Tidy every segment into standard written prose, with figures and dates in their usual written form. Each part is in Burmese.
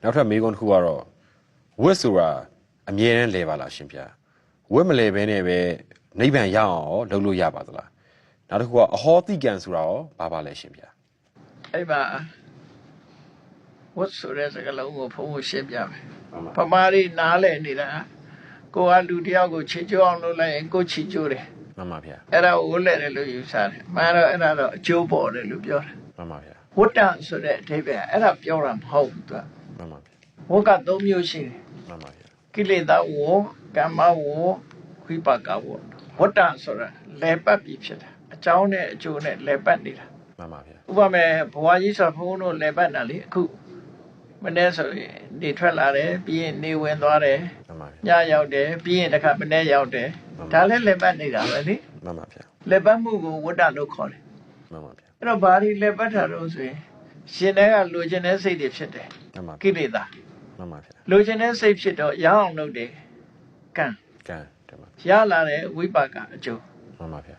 နောက်ထပ်မေးခွန်းတစ်ခုကတော့ဝတ်ဆိုတာအမြဲတမ်းလဲပါလားရှင်ဗျာဝတ်မလဲဘဲနဲ့ပဲနိဗ္ဗာန်ရအောင်ရောလုပ်လို့ရပါသလားနောက်တစ်ခုကအဟောတိကံဆိုတာရောဘာပါလဲရှင်ဗျာအဲ့မှာဝတ်ဆိုတဲ့စကားလုံးကိုဖုံးဖို့ရှင်းပြမယ်ပမာရီနားလဲနေတာကိုကလူတယောက်ကိုချီကျိုးအောင်လုပ်လိုက်ရင်ကိုချီကျိုးတယ်မှန်ပါဗျာအဲ့ဒါကိုဝတ်လဲတယ်လို့ယူဆတယ်မှန်တော့အဲ့ဒါတော့အကျိုးပေါ်တယ်လို့ပြောတယ်မှန်ပါဗျာဝတ္တဆိုတဲ့အဓိပ္ပာယ်အဲ့ဒါပြောတာမဟုတ်ဘူးသူမှန်ပါဗျာဝတ်က၃မျိုးရှိတယ်မှန်ပါဗျာကိလေသာဝကမ္မဝဝိပါကဝဝတ္တဆိုတာလဲပတ်ပြီးဖြစ်တာအကြောင်းနဲ့အကျိုးနဲ့လဲပတ်နေတာမှန်ပါဗျာဥပမာဘဝကြီးဆိုဘုန်းတို့လဲပတ်တာလေအခုမနေ့ဆိုရင်နေထွက်လာတယ်ပြီးရင်နေဝင်သွားတယ်မှန်ပါဗျာညရောက်တယ်ပြီးရင်တစ်ခါမနေ့ရောက်တယ်ဒါလည်းလဲပတ်နေတာပဲလေမှန်ပါဗျာလဲပတ်မှုကိုဝတ္တလို့ခေါ်တယ်မှန်ပါဗျာအဲ့တော့ဘာဒီလဲပတ်တာလို့ဆိုရင်ရှင်တွေကလိုချင်တဲ့စိတ်တွေဖြစ်တယ်မှန်ပါကိလေသာမှန်ပါဗျာလိုချင်တဲ့စိတ်ဖြစ်တော့ရအောင်လုပ်တယ်ကံကံတမရလာတဲ့ဝိပါကအကျိုးမှန်ပါဗျာ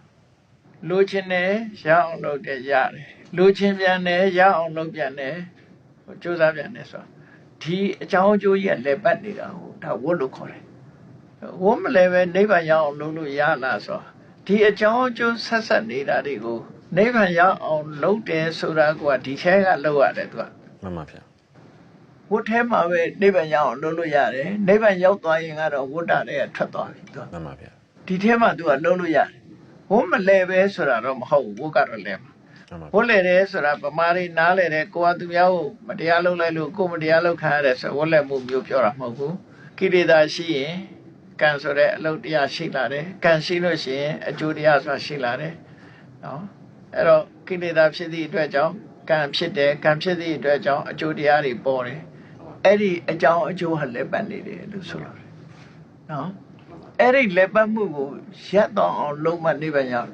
လိုချင်တယ်ရအောင်လုပ်တယ်ရတယ်လိုချင်ပြန်တယ်ရအောင်လုပ်ပြန်တယ်ကြိုးစားပြန်တယ်ဆိုတော့ဒီအကြောင်းအကျိုးကြီးကလည်းပတ်နေတာဟိုဒါဝတ်လို့ခေါ်တယ်ဝတ်မလဲပဲနိဗ္ဗာန်ရအောင်လုပ်လို့ရလားဆိုတော့ဒီအကြောင်းအကျိုးဆက်ဆက်နေတာတွေကိုနိဗ္ဗာန်ရအောင်လုပ်တယ်ဆိုတာကဒီထဲကလုပ်ရတယ်သူကမှန်ပါဗျာဝတ်ထဲမှာပဲနိဗ္ဗာန်ရအောင်လုပ်လို့ရတယ်နိဗ္ဗာန်ရောက်သွားရင်ကတော့ဝတ္တတွေကထွက်သွားပြီသူကမှန်ပါဗျာဒီထဲမှာသူကလုပ်လို့ရတယ်ဝတ်မလဲပဲဆိုတာတော့မဟုတ်ဘူးဝတ်ကတော့လဲမှာဝတ်လဲတယ်ဆိုတာဗမာတွေနားလဲတယ်ကိုကသူများကိုမတရားလုပ်လိုက်လို့ကိုမတရားလုပ်ခံရတယ်ဆိုဝတ်လဲမှုမျိုးပြောတာမဟုတ်ဘူးကိလေသာရှိရင်ကံဆိုတဲ့အလုပ်တရားရှိလာတယ်ကံရှိလို့ရှိရင်အကျိုးတရားဆိုတာရှိလာတယ်နော်အဲ့တော့ကိလေသာဖြစ်သည့်အတွက်ကြောင့်ကံဖြစ်တယ်ကံဖြစ်သည့်အတွက်ကြောင့်အကျိုးတရားတွေပေါ်တယ်အဲ့ဒီအကြောင်းအကျိုးဟာလက်ပတ်နေတယ်လို့ဆိုလို့တယ်နော်အဲ့ဒီလက်ပတ်မှုကိုရပ်တော့အောင်လုံးမနေပါရအောင်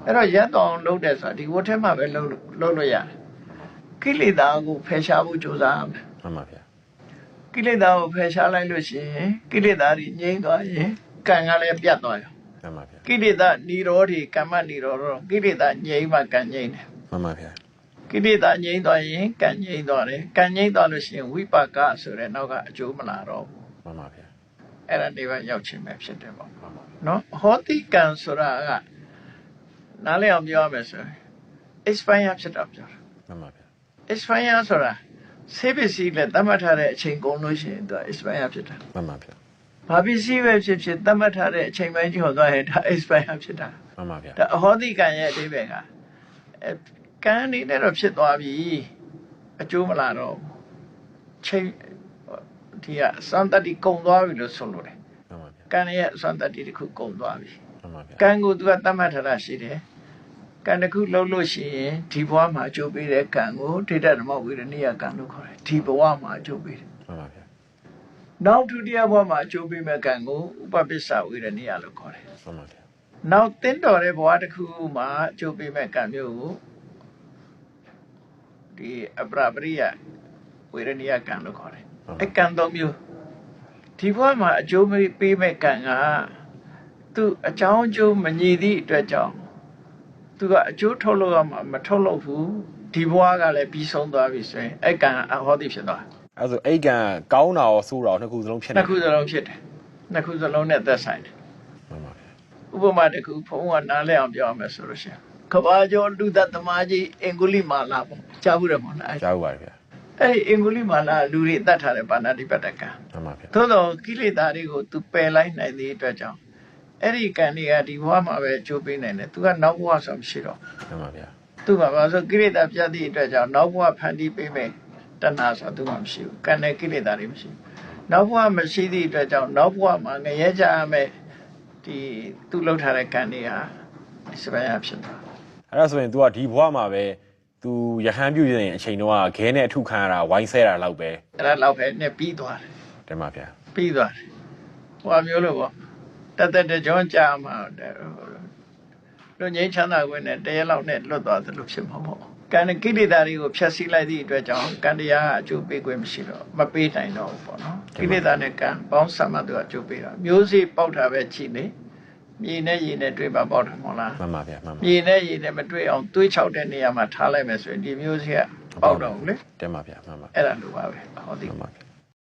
အဲ့တော့ရပ်တော့အောင်လုပ်တယ်ဆိုတာဒီဝတ်ထဲမှာပဲလုပ်လို့ရတယ်ကိလေသာကိုဖယ်ရှားဖို့ကြိုးစားရမယ်မှန်ပါဗျာကိလေသာကိုဖယ်ရှားလိုက်လို့ရှိရင်ကိလေသာတွေငြိမ်းသွားရင်ကံကလည်းပြတ်သွားရောမှန်ပါဗျာကိလေသာនិရောဓိကမ္မនិရောဓကိလေသာငြိမ်းမှကံငြိမ်းတယ်မှန်ပါဗျာကိလေသာငြိမ်းသွားရင်ကံငြိမ်းသွားတယ်ကံငြိမ်းသွားလို့ရှိရင်ဝိပါကဆိုတဲ့နောက်ကအကျိုးမလာတော့ဘူးမှန်ပါဗျာအဲ့ဒါနေပါရောက်ချင်းပဲဖြစ်တယ်ပေါ့နော်ဟောတိကံဆိုတာကနားလည်အောင်ပြောရမယ်ဆိုရင် expire ဖြစ်တာပြောတာမှန်ပါဗျာ expire ဆိုတာဆေးပစ္စည်းနဲ့သတ်မှတ်ထားတဲ့အချိန်ကုန်လို့ရှိရင်သူ expire ဖြစ်တာမှန်ပါဗျာဘာပစ္စည်းပဲဖြစ်ဖြစ်သတ်မှတ်ထားတဲ့အချိန်ပိုင်းကျော်သွားရင်ဒါ expire ဖြစ်တာမှန်ပါဗျာဒါအဟောတိကံရဲ့အဓိပ္ပာယ်ကကံနေနဲ့တော့ဖြစ်သွားပြီအကျိုးမလာတော့ချိန်ဒီကစံတတိကုံသွားပြီလို့ဆိုလို့တယ်မှန်ပါဗျာကံရဲ့စံတတိတစ်ခုကုံသွားပြီမှန်ပါဗျာကံကိုသူကသတ်မှတ်ထားတာရှိတယ်ကံတစ်ခုလုံးလို့ရှိရင်ဒီဘဝမှာအကျိုးပေးတဲ့ကံကိုဒိဋ္ဌဓမ္မဝိရဏိယကံလို့ခေါ်တယ်ဒီဘဝမှာအကျိုးပေးတယ်မှန်ပါဗျာနောက်ဒုတိယဘဝမှာအကျိုးပေးမဲ့ကံကိုဥပပိစ္ဆဝိရဏိယလို့ခေါ်တယ်မှန်ပါဗျာနောက်တင်းတော်တဲ့ဘဝတစ်ခုမှာအကျိုးပေးမဲ့ကံမျိုးကိုဒီအပရပရိယဝေရဏိယကံလို့ခေါ်တယ်အဲကံသုံးမျိုးဒီဘဝမှာအကျိုးပေးမဲ့ကံကသူအကြောင်းအကျိုးမညီသည့်အတွက်ကြောင့်သူကအကျိုးထုတ်လို့ရမှာမထုတ်လို့ဘူးဒီဘဝကလည်းပြီးဆုံးသွားပြီဆိုရင်အဲကံအဟောတိဖြစ်သွားအဲဆိုအဲ့ကံကောင်းတာရောဆိုးတာရောနှစ်ခုစလုံးဖြစ်နေနှစ်ခုစလုံးဖြစ်တယ်နှစ်ခုစလုံးနဲ့သက်ဆိုင်တယ်မှန်ပါဗျာဥပမာတစ်ခုဘုန်းကနားလည်အောင်ပြောရမယ်ဆိုလို့ရှိရင်ကဘာကျော်လူသက်သမားကြီးအင်္ဂုလိမာလာပေါ့ကြားဘူးတယ်မဟုတ်လားကြားဘူးပါဗျာအဲ့ဒီအင်္ဂုလိမာလာလူတွေတတ်ထားတဲ့ပါဏာတိပတ္တကံမှန်ပါဗျာသို့တော့ကိလေသာတွေကိုသူပယ်လိုက်နိုင်တဲ့အတွက်ကြောင့်အဲ့ဒီကံတွေကဒီဘဝမှာပဲအကျိုးပေးနိုင်တယ်သူကနောက်ဘဝဆိုမရှိတော့မှန်ပါဗျာသူကဘာလို့ကိလေသာပြတ်သည့်အတွက်ကြောင့်နောက်ဘဝဖန်တီးပေးမယ်တဏှာဆိုသူမှမရှိဘူးကံနဲ့ကိလေသာတွေမရှိဘူးနောက်ဘဝမရှိသည့်အတွက်ကြောင့်နောက်ဘဝမှာငရဲကြရမယ်ဒီသူလှုပ်ထားတဲ့ကံတွေဟာစပယ်ရဖြစ်သွားအဲ့ဒါဆိုရင် तू ကဒီဘဝမှာပဲ तू ရဟန်းပြုနေတဲ့အချိန်တုန်းကခဲနဲ့အထုခံရတာဝိုင်းဆဲတာလောက်ပဲအဲ့ဒါလောက်ပဲနဲ့ပြီးသွားတယ်တင်ပါဗျာပြီးသွားတယ်ဟိုမျိုးလို့ပေါ့တကြောင်းကြာမှာလူငိမ့်ချမ်းသာခွင့်နဲ့တရက်လောက်နဲ့လွတ်သွားသလိုဖြစ်မှာပေါ့ကံကိလေသာတွေကိုဖျက်ဆီးလိုက်သည့်အတွက်ကြောင့်ကံတရားအကျိုးပေးခွင့်မရှိတော့မပေးနိုင်တော့ဘူးပေါ့နော်ကိလေသာနဲ့ကံပေါင်းစပ်မှသူအကျိုးပေးတာမျိုးစေ့ပေါက်တာပဲကြည့်နေမြေနဲ့ရေနဲ့တွေ့ပါပေါက်တယ်မဟုတ်လားမှန်ပါဗျာမှန်ပါမြေနဲ့ရေနဲ့မတွေ့အောင်တွေးချောက်တဲ့နေရာမှာထားလိုက်မယ်ဆိုရင်ဒီမျိုးစေ့က ပေါက်တော့လေ တင်ပါဗျာမှန်ပါ အဲ့ဒါလိုပါပဲဟောဒီ မှန်ပါဗျာ